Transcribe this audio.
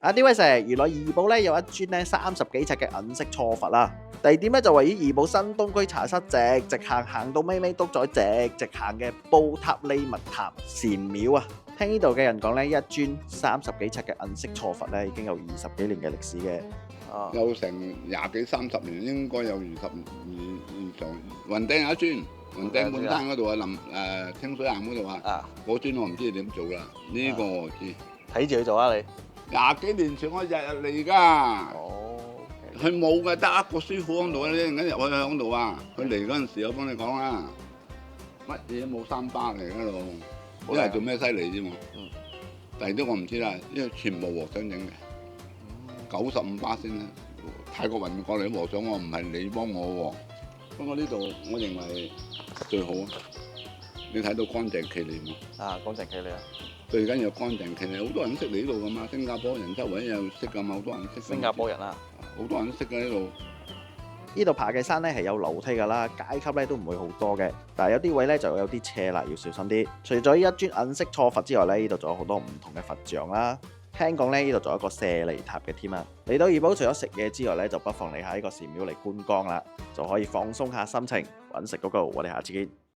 呢位石，原來怡保咧有一尊咧30幾尺嘅銀色錯佛啦。地點咧就位於怡保新東區茶室直行到尾篤仔直行嘅寶塔利物塔禪廟啊。聽呢度嘅人講咧，一尊30幾尺嘅銀色錯佛咧已經有20幾年嘅歷史嘅。有成20幾30年，應該有20年以上。雲頂有一尊，雲頂半山嗰度啊，清水岩嗰度啊，嗰尊我唔知點做啦。呢個我知。睇住佢做啊你。20幾年前我日日嚟㗎。哦。佢冇嘅，得一個師傅喺度咧，陣間入去喺度啊。佢嚟嗰陣時，我幫你講啦，乜嘢都冇三巴嚟嗰度，都係做咩犀利啫嘛。第二啲我唔知啦，因為全部和尚整嘅，95%先啦。泰國運過嚟啲和尚，我唔係你幫我喎。不過呢度我認為最好啊，你睇到乾淨企理嘛。乾淨企理啊！最緊要乾淨企理，好多人識嚟呢度噶嘛。新加坡人周圍又識噶嘛，好多人識。新加坡人啊！好多人都識嘅呢度。呢度爬嘅山咧係有樓梯㗎啦，階級咧都唔會好多嘅，但係有啲位咧就有啲斜啦，要小心啲。除咗一尊銀色錯佛之外咧，呢度仲有好多唔同嘅佛像啦。聽講咧呢度仲有一個舍利塔嘅添啊。嚟到怡保除咗食嘢之外咧，就不妨嚟下呢個寺廟嚟觀光啦，就可以放鬆下心情，揾食嗰個。我哋下次見。